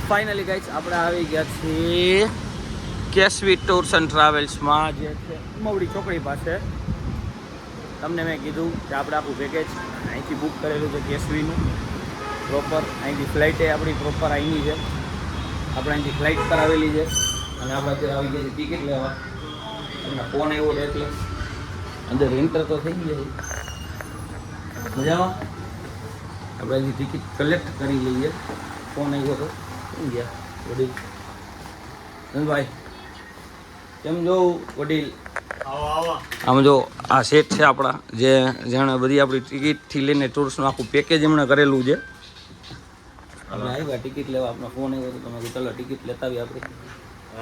Finally guys આપણે આવી ગયા છીએ કેસવી ટૂર્સ એન્ડ ટ્રાવેલ્સમાં, જે છે ઉમવડી ચોકડી પાસે. તમને મેં કીધું કે આપણે આપણું પેકેજ અહીંથી બુક કરેલું છે કેસવીનું પ્રોપર. અહીંથી ફ્લાઇટે આપણી પ્રોપર અહીંની છે, આપણે અહીંથી ફ્લાઇટ કરાવેલી છે અને આપણે અત્યારે આવી ગયા છે ટિકિટ લેવા. તમને ફોન આવ્યો એટલે અંદર એન્ટર તો થઈ ગયા છે મજામાં. આપણે અહીંથી ટિકિટ કલેક્ટ કરી લઈએ. ફોન આવ્યો તો ગયા વડીલ ધનભાઈ, કેમ જો વડીલ? આમ જો આ સેટ છે આપણા, જેણે બધી આપણી ટિકિટથી લઈને ટૂર્સનું આખું પેકેજ એમણે કરેલું છે. આપણે આવ્યા ટિકિટ લેવા, આપણો ફોન આવ્યો તો તમે ચાલો ટિકિટ લેતા આવી. આપણે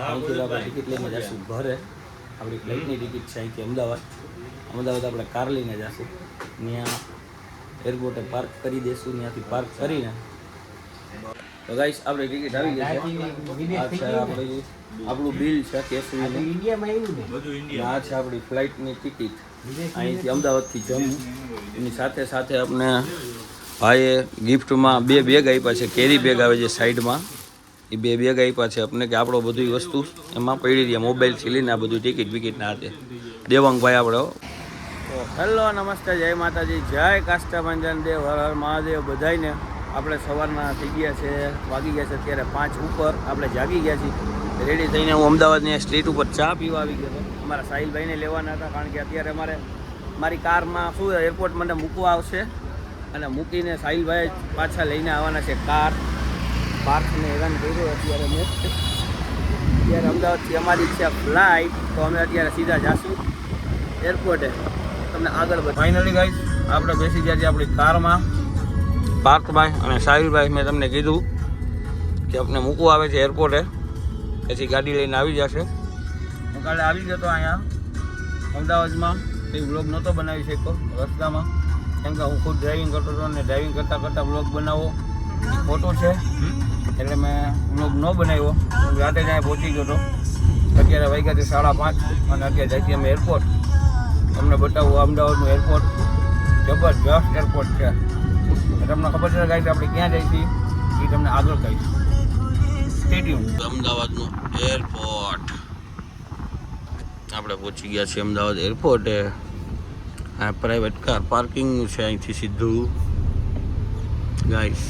અહીંથી આપણે ટિકિટ લઈને જઈશું ઘરે. આપણી ફ્લાઇટની ટિકિટ છે અહીંથી અમદાવાદ આપણે કાર લઈને જઈશું, ત્યાં એરપોર્ટે પાર્ક કરી દઈશું. ત્યાંથી પાર્ક કરીને તો ગાઈસ આપણી ટિકિટ આવી ગઈ છે. આપણું બિલ છે કેસવીનું. આ છે આપણી ફ્લાઇટની ટિકિટ અહીંથી અમદાવાદથી જમ્મુ. એની સાથે સાથે આપણે ભાઈએ ગિફ્ટમાં 2 બેગ આપ્યા છે. કેરી બેગ આવે છે સાઈડમાં, એ 2 બેગ આપ્યા છે આપણે કે આપણો બધી વસ્તુ એમાં પડી રહી. મોબાઈલથી લઈને આ બધું ટિકિટ વિકિટના હાથે દેવાંગભાઈ આપણે. તો હેલો, નમસ્તે, જય માતાજી, જય કાષ્ટભંજન દેવ, હર હર મહાદેવ બધાને. આપણે સવારના થઈ ગયા છે, વાગી ગયા છે અત્યારે 5 ઉપર. આપણે જાગી ગયા છીએ, રેડી થઈને હું અમદાવાદની સ્ટ્રીટ ઉપર ચા પીવા આવી ગયો હતો. અમારા સાહિલભાઈને લેવાના હતા, કારણ કે અત્યારે મારી કારમાં શું એરપોર્ટ મને મૂકવા આવશે અને મૂકીને સાહિલભાઈ પાછા લઈને આવવાના છે કાર. પાર્કને હેરાન કર્યો અત્યારે મેં. અત્યારે અમદાવાદથી અમારી છે ફ્લાઇટ, તો અમે અત્યારે સીધા જાશું એરપોર્ટે. તમને આગળ ફાઇનલી ગાઈસ આપણે બેસી ગયા છીએ આપણી કારમાં. પાર્થભાઈ અને સાહિલભાઈ મેં તમને કીધું કે આપણે મૂકવા આવે છે એરપોર્ટે, પછી ગાડી લઈને આવી જશે. હું કાલે આવી ગયો હતો અહીંયા અમદાવાદમાં, કંઈ વ્લોગ નહોતો બનાવી શક્યો રસ્તામાં, કેમ કે હું ખુદ ડ્રાઇવિંગ કરતો હતો અને ડ્રાઇવિંગ કરતાં વ્લોગ બનાવવો ખોટો છે, એટલે મેં વ્લોગ ન બનાવ્યો. હું રાતે જ અહીંયા પહોંચી ગયો હતો. અત્યારે વાગ્યા છે 5:30 અને અત્યારે જઈશું અમે એરપોર્ટ. તમને બતાવું અમદાવાદનું એરપોર્ટ જબરજસ્ત એરપોર્ટ છે. તમને ખબર છે ગાઈસ આપણે ક્યાં જઈએ છીએ એ તમને આગળ કહીશ. સ્ટેડિયમ અમદાવાદનું એરપોર્ટ. આપણે પહોંચી ગયા છીએ અમદાવાદ એરપોર્ટે. આ પ્રાઇવેટ કાર પાર્કિંગનું છે અહીંથી સીધું. ગાઈસ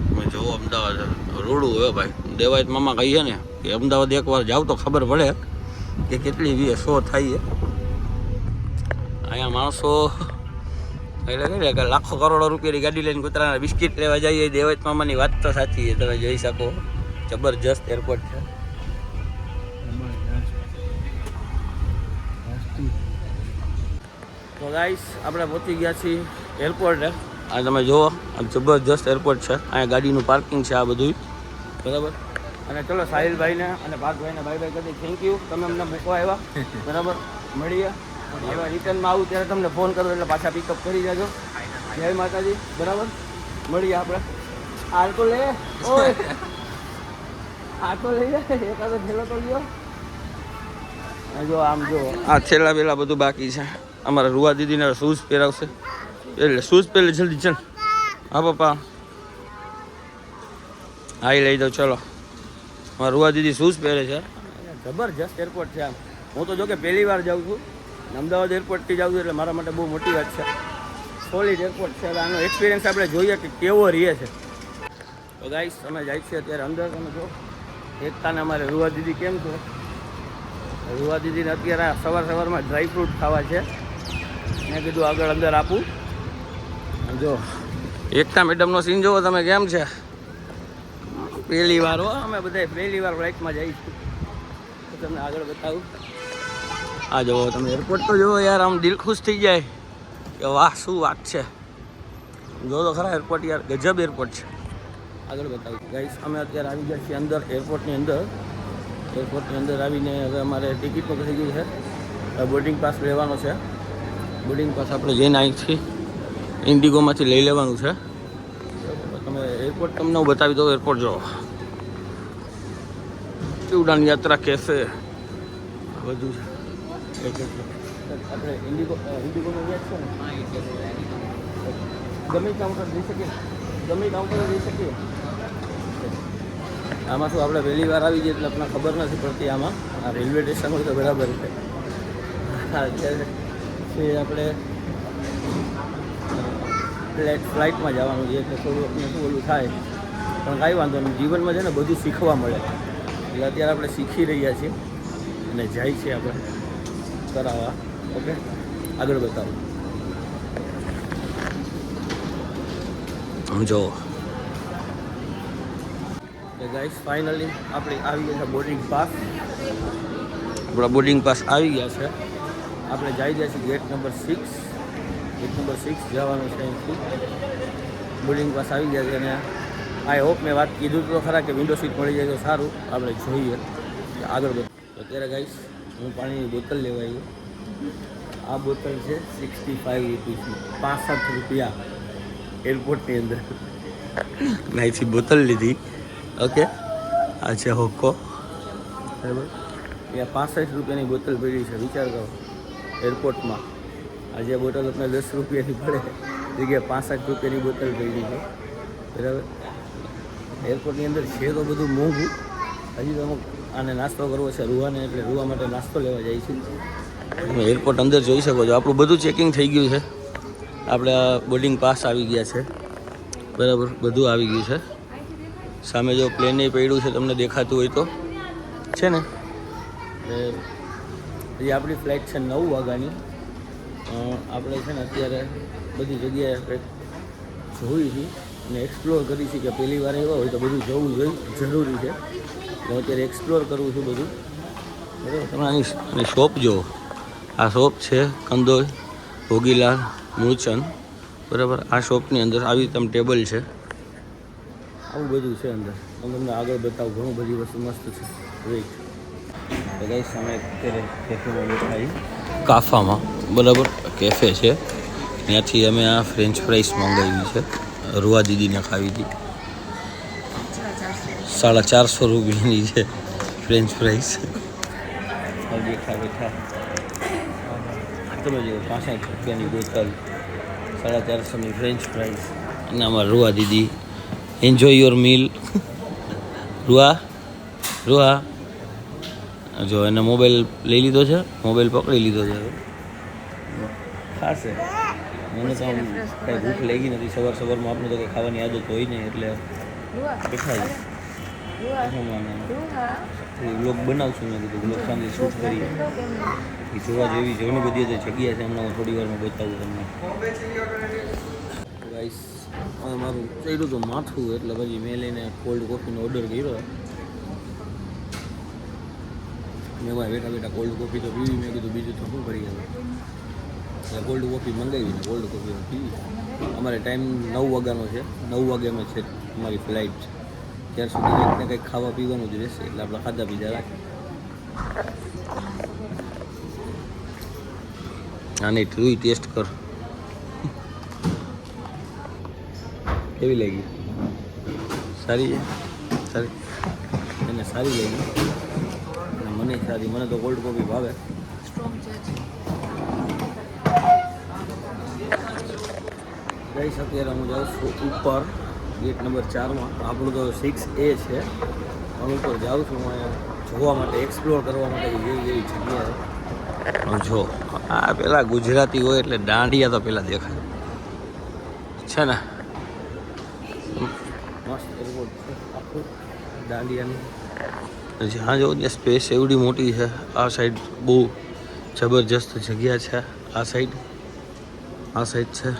તમે જુઓ અમદાવાદ રોડું હવે ભાઈ. દેવાયત મામા કહીએ ને કે અમદાવાદ એકવાર જાવ તો ખબર પડે કે કેટલી શો થાય. અહીંયા માણસો એટલે કહે કે લાખો કરોડો રૂપિયાની ગાડી લઈને કૂતરાના બિસ્કિટ લેવા જઈએ. દેવાયત મામાની વાત તો સાચી છે, તમે જોઈ શકો. જબરજસ્ત એરપોર્ટ છે. તો ગાઈસ આપણે પહોંચી ગયા છીએ એરપોર્ટે. આ તમે જુઓ, આ જબરજસ્ત એરપોર્ટ છે. અહીંયા ગાડીનું પાર્કિંગ છે આ બધું, બરાબર. અને ચલો સાહિલભાઈને અને પાર્થભાઈને બાય બાય કરી થેન્ક યુ, તમે અમને મૂકવા આવ્યા, બરાબર. મળીએ હવે રિટર્નમાં આવું ત્યારે તમને ફોન કરું એટલે પાછા પિકઅપ કરી જાજો. જય માતાજી, બરાબર. મળીએ આપણે. આ તો લે, ઓય આ તો લઈ જાય, એકાદો થેલો તો લ્યો. જો આમ જો આ થેલા બેલા બધું બાકી છે. અમારા રૂવા દીદીને શૂઝ પહેરાવશે, એટલે શૂઝ પહેરે જલ્દી ચાલ. હા પપ્પા, હા એ લઈ દઉં. ચલો, અમારા રૂવા દીદી શૂઝ પહેરે છે. જબરજસ્ત એરપોર્ટ છે. આમ હું તો જો કે પહેલી વાર જાઉં છું, અમદાવાદ એરપોર્ટથી જાઉં છું, એટલે મારા માટે બહુ મોટી વાત છે. સોલિડ એરપોર્ટ છે, એટલે આનો એક્સપિરિયન્સ આપણે જોઈએ કે કેવો રહે છે. તો ગાઈસ અમે જાય છે અત્યારે અંદર. તમે જો એકતાને અમારે રૂવા દીદી કેમ છે? રૂવા દીદીને અત્યારે સવારમાં ડ્રાયફ્રૂટ ખાવા છે. મેં કીધું આગળ અંદર આપું. જો એકતા મેડમનો સીન જોવો તમે, કેમ છે? પહેલી વાર હો, અમે બધા પહેલી વાર ફ્લાઇટમાં જઈશું. તો તમને આગળ બતાવું. આ જુઓ તમે એરપોર્ટ તો જુઓ યાર, આમ દિલ ખુશ થઈ જાય કે વાહ શું વાત છે. જો તો ખરા એરપોર્ટ યાર, ગજબ એરપોર્ટ છે. આગળ બતાવું ગાઈસ અમે અત્યારે આવી ગયા છીએ અંદર એરપોર્ટની અંદર. એરપોર્ટની અંદર આવીને હવે અમારે ટિકિટ પણ થઈ ગઈ છે. બોર્ડિંગ પાસ લેવાનો છે. બોર્ડિંગ પાસ આપણે જઈને અહીંથી ઇન્ડિગોમાંથી લઈ લેવાનું છે. તમે એરપોર્ટ તમને હું બતાવી દઉં. એરપોર્ટ જો ઉડાન યાત્રા કેફે બધું છે. આપણે ઇન્ડિગોનો વ્યાજ છે ને, ગમે કાઉન્ટર જઈ શકીએ, ગમે કાઉન્ટર જઈ શકીએ. આમાં શું આપણે પહેલી વાર આવી જઈએ એટલે આપણને ખબર નથી પડતી આમાં. આ રેલવે સ્ટેશન હોય તો બરાબર છે. અત્યારે આપણે ફ્લાઇટમાં જવાનું છે એટલે થોડું આપણે શું ઓલું થાય, પણ કાંઈ વાંધો નહીં. જીવનમાં છે ને બધું શીખવા મળે, એટલે અત્યારે આપણે શીખી રહ્યા છીએ અને જાય છે આપણે કરાવવા. ઓકે, આગળ બતાવો. જો ગાઈસ ફાઇનલી આપણે આવી ગયા છે બોર્ડિંગ પાસ. આપણા બોર્ડિંગ પાસ આવી ગયા છે. આપણે જઈ ગયા છીએ ગેટ નંબર 6. ગેટ નંબર 6 જવાનું છે અહીંથી. બોર્ડિંગ પાસ આવી ગયા છે અને આઈ હોપ મેં વાત કીધું તો ખરા કે વિન્ડો સીટ મળી જાય તો સારું. આપણે જોઈએ કે આગળ બધું. અત્યારે ગાઈસ હું પાણીની બોટલ લેવા આવ્યો. આ બોટલ છે 65 રૂપીસની, 65 રૂપિયા એરપોર્ટની અંદર. અહીંથી બોટલ લીધી. ઓકે, આ છે હોકો, બરાબર. ત્યાં 65 રૂપિયાની બોટલ પડી છે. વિચાર કરો એરપોર્ટમાં આ જે બોટલ તમને 10 રૂપિયાની પડે જગ્યાએ 65 રૂપિયાની બોટલ પડી છે, બરાબર. એરપોર્ટની અંદર છે તો બધું મોંઘું. હજી તો અમુક આને નાસ્તો કરવો છે રૂવાને, એટલે રૂવા માટે નાસ્તો લેવા જાય છે. તમે એરપોર્ટ અંદર જોઈ શકો છો. આપણું બધું ચેકિંગ થઈ ગયું છે. આપણે બોર્ડિંગ પાસ આવી ગયા છે, બરાબર. બધું આવી ગયું છે. સામે જો પ્લેન પડ્યું છે તમને દેખાતું હોય તો છે ને. એ આપણી ફ્લાઇટ છે 9 વાગ્યાની. આપણે છે ને અત્યારે બધી જગ્યાએ કંઈક જોઈ છે અને એક્સપ્લોર કરી છે કે પહેલી વાર એવા હોય તો બધું જોવું જરૂરી છે. હું અત્યારે એક્સપ્લોર કરું છું બધું, બરાબર. તમે આની શોપ જુઓ. આ શોપ છે કંદોઈ ભોગીલાલ મૂળચંદ, બરાબર. આ શોપની અંદર આવી તમે ટેબલ છે, આવું બધું છે અંદર. હું તમને આગળ બતાવું. ઘણું બધી વસ્તુ મસ્ત છે. વેઇટ તો ગઈ સામે અત્યારે કેફેમાં બેઠા કાફામાં, બરાબર. કેફે છે, ત્યાંથી અમે આ ફ્રેન્ચ ફ્રાઈસ મંગાવી છે. રૂવા દીદીને ખાવી હતી. 450 રૂપિયાની છે ફ્રેન્ચ ફ્રાઈસ. બેઠા બેઠા તમે જો 65 રૂપિયાની બોટલ, 450ની ફ્રેન્ચ ફ્રાઈસ. અને આમાં રૂવા દીદી એન્જોય યોર મીલ. રૂવા જો એને મોબાઈલ લઈ લીધો છે, મોબાઈલ પકડી લીધો છે. ખાશે. મને તો આમ કંઈ ભૂખ લાગી નથી. સવારમાં આપણે તો કંઈ ખાવાની આદત હોય નહીં, એટલે બેઠા વ્લોગ બનાવશું. મેં કીધું વ્લોગ સાંજે શૂટ કરીએ. જોવા જેવી ઘણી બધી જગ્યા છે. હમણાં હું થોડી વારમાં બતાવું તમને. ગાઈસ મારું ચડ્યું હતું માથું, એટલે પછી મેં લઈને કોલ્ડ કોફીનો ઓર્ડર કર્યો. મેં બેઠા બેઠા કોલ્ડ કોફી તો પીવી. મેં કીધું બીજું તો શું કરી હવે, એટલે કોલ્ડ કોફી મંગાવીને કોલ્ડ કોફી પીવી. અમારે ટાઈમ 9 વાગ્યાનો છે. 9 વાગ્યામાં છે અમારી ફ્લાઇટ. ત્યાર સુધી કંઈક ને કંઈક ખાવા પીવાનું જ રહેશે, એટલે આપણે ખાધા પીધા રાખીએ. આની તું ટેસ્ટ કર, કેવી લાગી? સારી છે, સારી. એને સારી લાગી અને મને સારી. મને તો કોલ્ડ કોફી ભાવે. ગઈ અત્યારે હું જાઉં છું ઉપર ગેટ નંબર 4માં. આપણું તો 6A છે. હું ઉપર જાઉં છું જોવા માટે, એક્સપ્લોર કરવા માટે જેવી જગ્યાએ. જો આ પેલા ગુજરાતી હોય એટલે દાંડિયા તો પેલા દેખાય છે ને. મસ્ત એરપોર્ટ છે આખું દાંડિયાનું. જ્યાં જો ત્યાં સ્પેસ એવડી મોટી છે. આ સાઈડ બહુ જબરજસ્ત જગ્યા છે. આ સાઈડ છે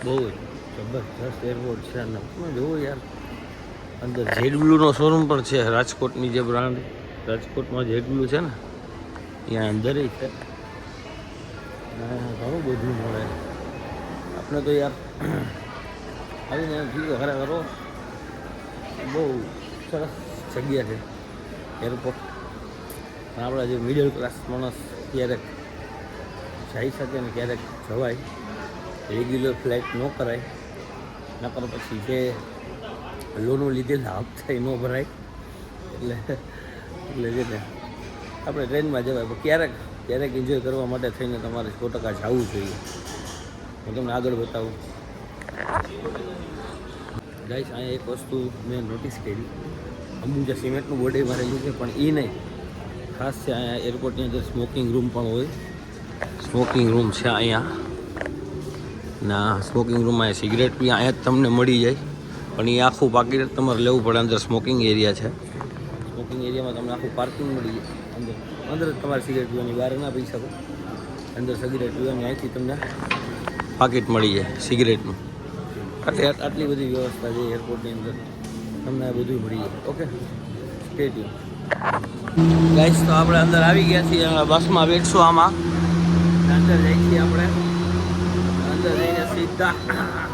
બહુ જબરજસ્ત એરપોર્ટ છે. અને તમે જુઓ યાર, અંદર જેડબ્લુનો શોરૂમ પણ છે. રાજકોટની જે બ્રાન્ડ રાજકોટમાં જેડબ્લુ છે ને, ત્યાં અંદર છે. ઘણું બધું મળે આપણે તો યાર. આવીને કીધું ખરેખર બહુ સરસ જગ્યા છે એરપોર્ટ. પણ આપણા જે મિડલ ક્લાસ માણસ ક્યારેક જઈ શકે ને ક્યારેક જવાય. રેગ્યુલર ફ્લાઇટ ન કરાય, નકર પછી જે લોનું લીધેલા હપ્તા ન ભરાય. એટલે છે ને આપણે ટ્રેનમાં જવાય. પણ ક્યારેક એન્જોય કરવા માટે થઈને તમારે 100% જવું જોઈએ. હું તમને આગળ બતાવું. ગાઈસ અહીંયા એક વસ્તુ મેં નોટિસ કરી, અમુક જે સિમેન્ટનું બોર્ડ મારેલું છે પણ એ નહીં, ખાસ છે અહીંયા એરપોર્ટની અંદર સ્મોકિંગ રૂમ પણ હોય. સ્મોકિંગ રૂમ છે અહીંયા ના, સ્મોકિંગ રૂમમાં સિગરેટ બી અહીંયા જ તમને મળી જાય, પણ એ આખું પાકીટ તમારે લેવું પડે. અંદર સ્મોકિંગ એરિયા છે. સ્મોકિંગ એરિયામાં તમને આખું પાર્કિંગ મળી જાય. અંદર જ તમારે સિગરેટ પીવાની, બહાર ના પી શકો. અંદર સિગરેટ પીવાની અહીંથી તમને પાકીટ મળી જાય સિગરેટનું. એટલે આટલી બધી વ્યવસ્થા છે એરપોર્ટની અંદર, તમને આ બધું મળી જાય. Okay, stadium guys. તો આપણે અંદર આવી ગયા છીએ, બસમાં બેઠશું. આમાં અંદર જઈએ છીએ આપણે. અંદર જઈને સીધા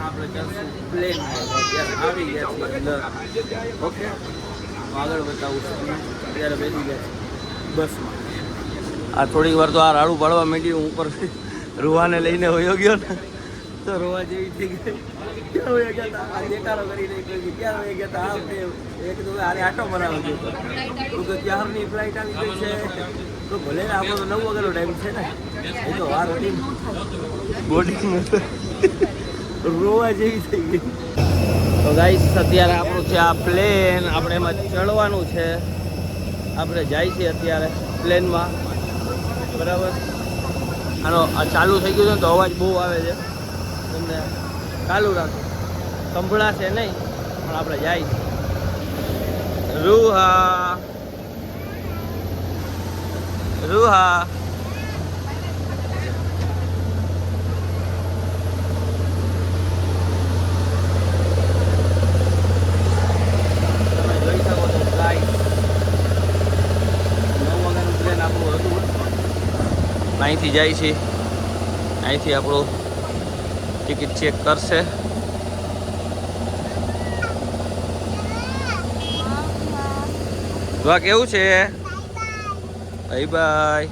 આપણે ચાલશું પ્લેન. આવી ગયા છીએ અંદર. ઓકે, આગળ બતાવું છું. અત્યારે બેસી ગયા છીએ બસમાં. આ થોડીક વાર તો આ રાડું પાડવા માંડ્યું. હું ઉપર રૂવાને લઈને વયો ગયો ને તો રોવા જેવી થઈ ગઈ. ક્યાં વયા ગયા હતા, આ દેકારો કરીને ક્યાં વયા ગયા હતા. એક તો આરે આટો બનાવવો જોઈએ તો કે ત્યારની ફ્લાઇટ આવી ગઈ છે. તો ભલે ને આપણો તો 9 વાગ્યાનો ટાઈમ છે ને, એ તો વાર હતી. બોર્ડિંગ રોવા જેવી થઈ ગઈ. તો ગાઈસ અત્યારે આપણું છે આ પ્લેન, આપણે એમાં ચડવાનું છે. આપણે જાય છીએ અત્યારે પ્લેનમાં, બરાબર. આનો આ ચાલુ થઈ ગયું છે ને તો અવાજ બહુ આવે છે. તમને ચાલુ રાખો, સંભળાશે નહીં પણ આપણે જાય છીએ. રૂહા રૂહા અહીંથી જાય છે, અહીંથી આપણું ટિકિટ ચેક કરશે. વાહ, કેવું છે? Bye bye.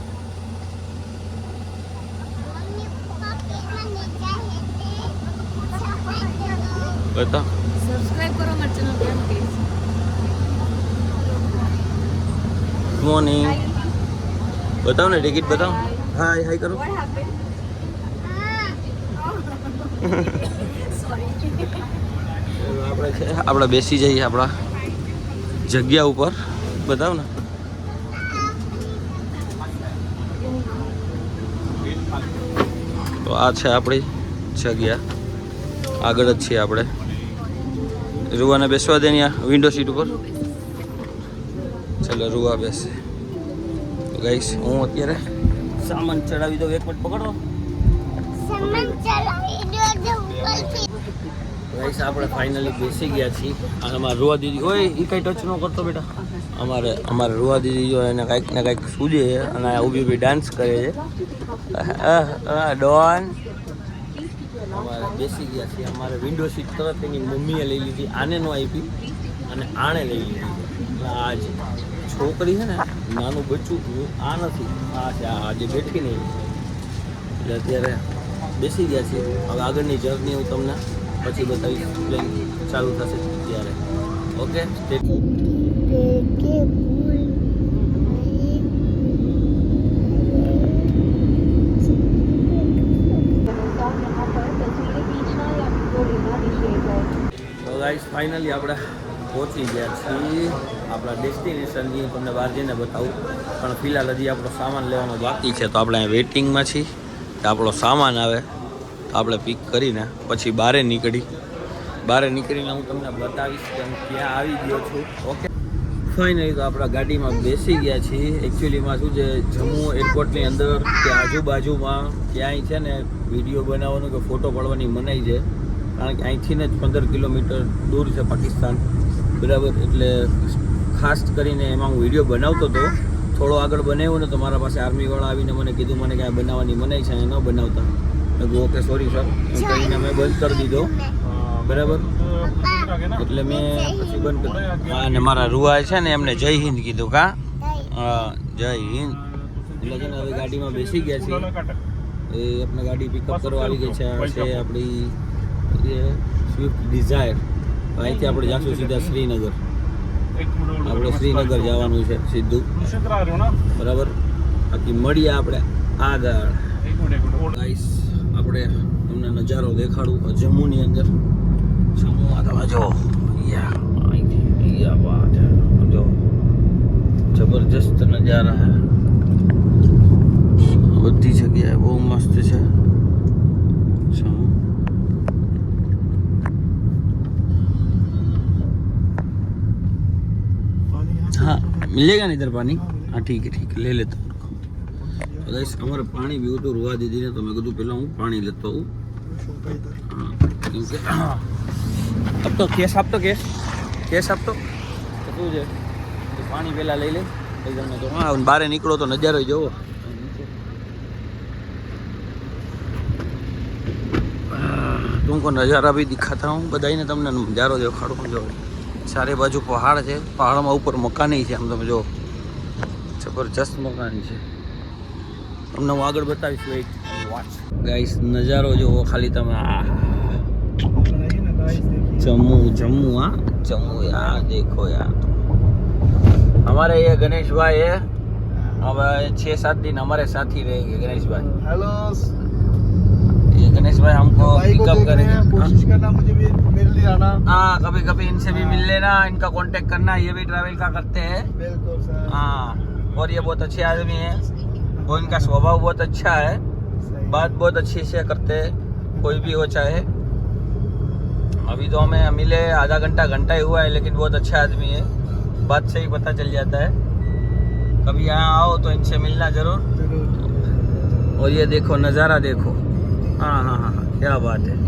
બતા સબસ્ક્રાઇબ કરો મારા ચેનલ પર પ્લીઝ. Good morning. બતાવો ને ટિકિટ, બતાવો. હાય હાય કરો. આપણે બેસી જઈએ આપણા જગ્યા ઉપર. બતાવ ને. તો આ છે આપણી જગ્યા, આગળ જ છીએ આપણે. રૂવાને બેસવા દે ત્યાં વિન્ડો સીટ ઉપર. ચાલો રૂવા બેસે. ગાઈસ હું અત્યારે સામાન ચડાવી દઉં. એક મિનિટ પકડો. ગાઈસ આપણે ફાઇનલી બેસી ગયા છીએ. અને અમારે રૂવા દીદી, ઓય એ કંઈ ટચ ન કરતો બેટા. અમારે રૂવા દીદી જો એને કાંઈક ને કાંઈક સૂજે છે અને ઊભી ઊભી ડાન્સ કરે છે. ડોન અમારે બેસી ગયા છીએ. અમારે વિન્ડો સીટ તરત એની મમ્મીએ લઈ લીધી, આને નો આપી અને આણે લઈ લીધી. આ જ છોકરી છે ને, નાનું બચ્ચું, આ નથી, આ છે આ જે બેઠી નહીં. એટલે અત્યારે બેસી ગયા છીએ. હવે આગળની જર્ની હું તમને પછી બતાવીશ, પ્લેન ચાલુ થશે ત્યારે. ઓકે, તો ગાઈસ ફાઇનલી આપણે પહોંચી ગયા છીએ આપણા ડેસ્ટિનેશનની. તમને બહાર જઈને બતાવું, પણ ફિલહાલ હજી આપણો સામાન લેવાનો બાકી છે. તો આપણે અહીં વેઇટિંગમાં છીએ કે આપણો સામાન આવે તો આપણે પિક કરીને પછી બહાર નીકળીને હું તમને બતાવીશ કે હું ક્યાં આવી ગયો છું. ઓકે, ફાઇનલી તો આપણા ગાડીમાં બેસી ગયા છીએ. એકચ્યુઅલીમાં શું છે, જમ્મુ એરપોર્ટની અંદર કે આજુબાજુમાં ક્યાંય છે ને વિડીયો બનાવવાનો કે ફોટો પાડવાની મનાઈ છે. કારણ કે અહીંથી જ 15 કિલોમીટર દૂર છે પાકિસ્તાન, બરાબર. એટલે ખાસ કરીને એમાં હું વિડીયો બનાવતો હતો. થોડો આગળ બનાવ્યો ને તો મારા પાસે આર્મીવાળા આવીને મને કીધું મને કાંઈ બનાવવાની મનાઈ છે, ન બનાવતા. ઓકે સોરી સર એમ કહીને મેં બંધ કરી દીધો, બરાબર. એટલે મેં પછી બંધ કરી દીધું. અને મારા રૂઆ છે ને એમને જય હિન્દ કીધું. કા હા, જય હિન્દ. એટલે છે ને હવે ગાડીમાં બેસી ગયા છીએ. એ આપણે ગાડી પિકઅપ કરવા આવી ગઈ છે. આપણી સ્વિફ્ટ ડિઝાયર. અહીંથી આપણે જાશું સીધા શ્રીનગર. આપણે શ્રીનગર જવાનું છે સીધું, બરાબર. બાકી મળીએ આપણે આગળ. ગાઈસ આપણે તમને નજારો દેખાડું જમ્મુની અંદર. જમ્મુ આ જો ગયા क्या बात है जो जबरदस्त नज़ारा है બધી જગ્યાએ બહુ મસ્ત છે हाँ मिलेगा ना इधर पानी हाँ ठीक है ले लेता हूँ तो गाइस हमारे पानी भी तो रुआ दीदी ने तो मैं कहूँ पहले हूँ पानी लेता हूँ हाँ क्योंकि अब तो केस आप तो શું છે તો પાણી પહેલાં લઈ લે પછી તમને તો હા બહાર નીકળો તો નજારો જોવો तुमको नज़ारा भी दिखाता हूँ बधाई ने तमने नज़ारो देखाड़ू जो चारे बाजू पहाड़ है पहाड़ में ऊपर मकानी है आम तमे जो जबरदस्त मकानी है तमने हूँ आगे बतावीश वेट वॉच गाइस नज़ारो जो खाली तमे जम्मू जम्मू हाँ जम्मू यार देखो यार हमारे ये गणेश भाई है अब 6-7 दिन हमारे साथ ही रहेंगे गणेश भाई हेलो ये गणेश भाई हमको पिकअप करेंगे कोशिश करना मुझे भी मिल नहीं आना हाँ कभी कभी इनसे भी मिल लेना इनका कांटेक्ट करना ये भी ट्रैवल का करते हैं बिल्कुल सर हाँ और ये बहुत अच्छे आदमी है और इनका स्वभाव बहुत अच्छा है बात बहुत अच्छी से करते हैं कोई भी हो चाहे अभी तो हमें मिले आधा घंटा ही हुआ है लेकिन बहुत अच्छा आदमी है बात से ही पता चल जाता है कभी यहाँ आओ तो इनसे मिलना जरूर और ये देखो नज़ारा देखो हाँ हाँ हाँ क्या बात है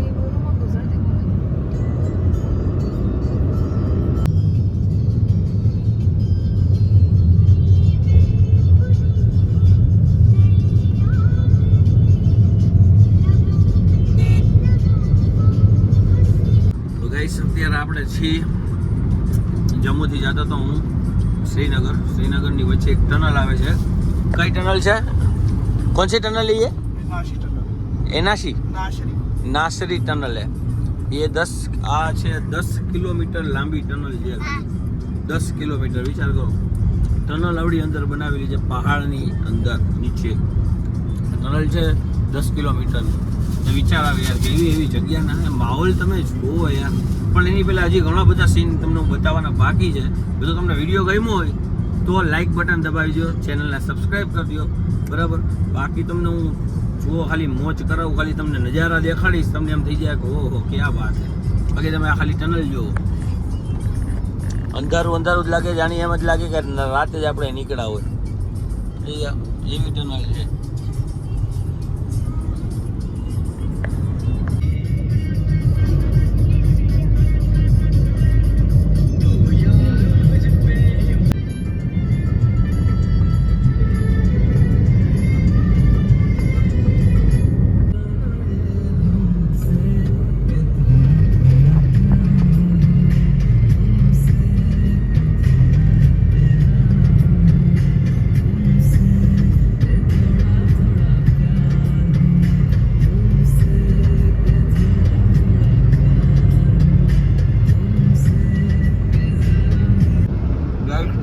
तो गाइस અત્યારે આપણે છીએ જમ્મુથી જતો તો હું શ્રીનગરની વચ્ચે એક ટનલ આવે છે કઈ ટનલ છે कौन सी टनल है ये नासरी टनल है ये 10 किलोमीटर लांबी टनल है 10 किलोमीटर विचार करो टनल आवड़ी अंदर बनावेली है पहाड़नी अंदर नीचे टनल है 10 किलोमीटर तो विचार आवे यार केवी एवी जग्या ना माहौल तमे जोવો यार પણ એની પહેલા હજી ઘણા બધા સીન તમને બતાવવાના બાકી છે જો તમને વિડીયો ગમ્યો હોય તો લાઈક બટન દબાવી દો ચેનલને સબસ્ક્રાઇબ કરી દો બરાબર બાકી તમને હું જુઓ ખાલી મોજ કરાવું ખાલી તમને નજારા દેખાડીશ તમને એમ થઈ જાય કે ઓહો क्या बात है બાકી તમે આ ખાલી ટનલ જુઓ અંધારું જ લાગે જાણી એમ જ લાગે કે રાતે જ આપણે નીકળ્યા હોય એવી ટનલ છે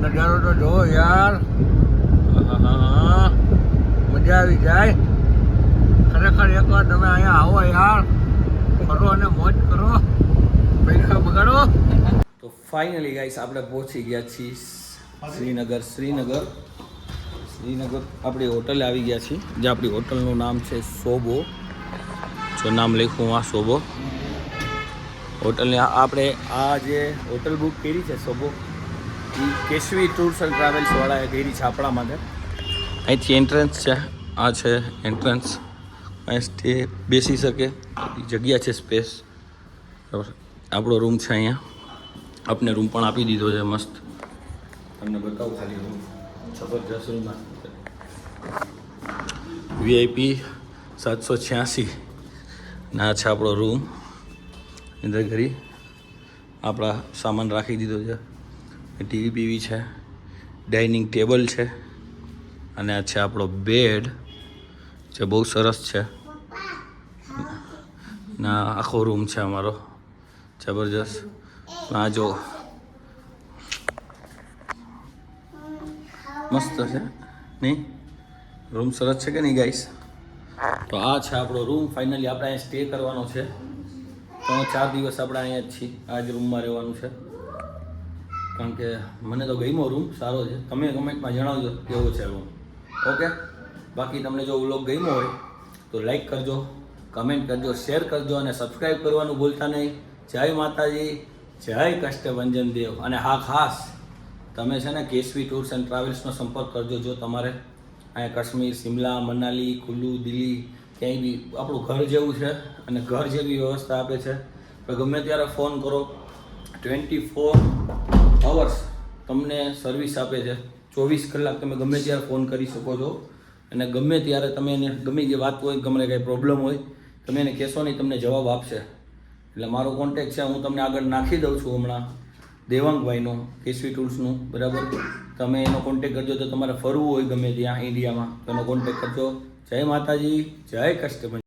नजारो तो जो यार मजा આવી જાય ખરેખર એકવાર તમે અહીંયા આવો યાર ફરો અને મોજ કરો પૈસા બગાડો તો ફાઇનલી ગાઈસ આપણે પહોંચી ગયા છીએ શ્રીનગર આપણી હોટલે આવી ગયા છીએ જે આપણી હોટલનું નામ છે સોબો જો નામ લખ્યું આ સોબો હોટલને આપણે આ જે હોટલ બુક કરી છે સોબો કેશવી ટૂર્સ એન્ડ ટ્રાવેલ્સ વાળાએ કરી છે આપણા માટે અહીંથી એન્ટ્રન્સ છે આ છે એન્ટ્રન્સ અહીં સ્ટે બેસી શકે જગ્યા છે સ્પેસ આપણો રૂમ છે અહીંયા આપને રૂમ પણ આપી દીધો છે મસ્ત તમને બતાવું ખાલી રૂમ જબરજસ્ત રૂમ VIP 786 ના છે આપણો રૂમ અંદર ઘરી આપણા સામાન રાખી દીધો છે ટીવી છે ડાઇનિંગ ટેબલ છે અને આ છે આપણો બેડ જે બહુ સરસ છે ના આખો રૂમ છે અમારો જબરજસ્ત આ જો મસ્ત છે નહીં રૂમ સરસ છે કે નહીં ગાઈસ તો આ છે આપણો રૂમ ફાઇનલી આપણે અહીંયા સ્ટે કરવાનો છે 3-4 દિવસ આપણે અહીંયા જ છીએ આ જ રૂમમાં રહેવાનું છે કારણ કે મને તો ગમ્યો રૂમ સારો છે. તમે કમેન્ટમાં જણાવજો કેવો છે રૂમ. ઓકે, બાકી તમને જો વ્લોગ ગમ્યો હોય તો લાઈક કરજો, કમેન્ટ કરજો, શેર કરજો અને સબસ્ક્રાઈબ કરવાનું ભૂલતા નહીં. જય માતાજી, જય કષ્ટભંજન દેવ. અને હા, ખાસ તમે છે ને કેસવી ટૂર્સ એન્ડ ટ્રાવેલ્સનો સંપર્ક કરજો જો તમારે અહીંયા કાશ્મીર, શિમલા, મનાલી, કુલ્લુ, દિલ્હી ક્યાંય બી આપણું ઘર જેવું છે અને ઘર જેવી વ્યવસ્થા આપે છે. તો ગમે ત્યારે ફોન કરો, 24 અવર્સ તમને સર્વિસ આપે છે. 24 કલાક તમે ગમે ત્યારે ફોન કરી શકો છો અને ગમે ત્યારે તમે એને ગમે જે વાત હોય, ગમે કંઈ પ્રોબ્લેમ હોય, તમે એને કહેશો નહીં, તમને જવાબ આપશે. એટલે મારો કોન્ટેક્ટ છે, હું તમને આગળ નાખી દઉં છું હમણાં, દેવાંગભાઈનો, કેસવી ટૂલ્સનું, બરાબર. તમે એનો કોન્ટેક્ટ કરજો તો તમારે ફરવું હોય ગમે ત્યાં ઇન્ડિયામાં તો એનો કોન્ટેક્ટ કરજો. જય માતાજી, જય કષ્ટભંજન.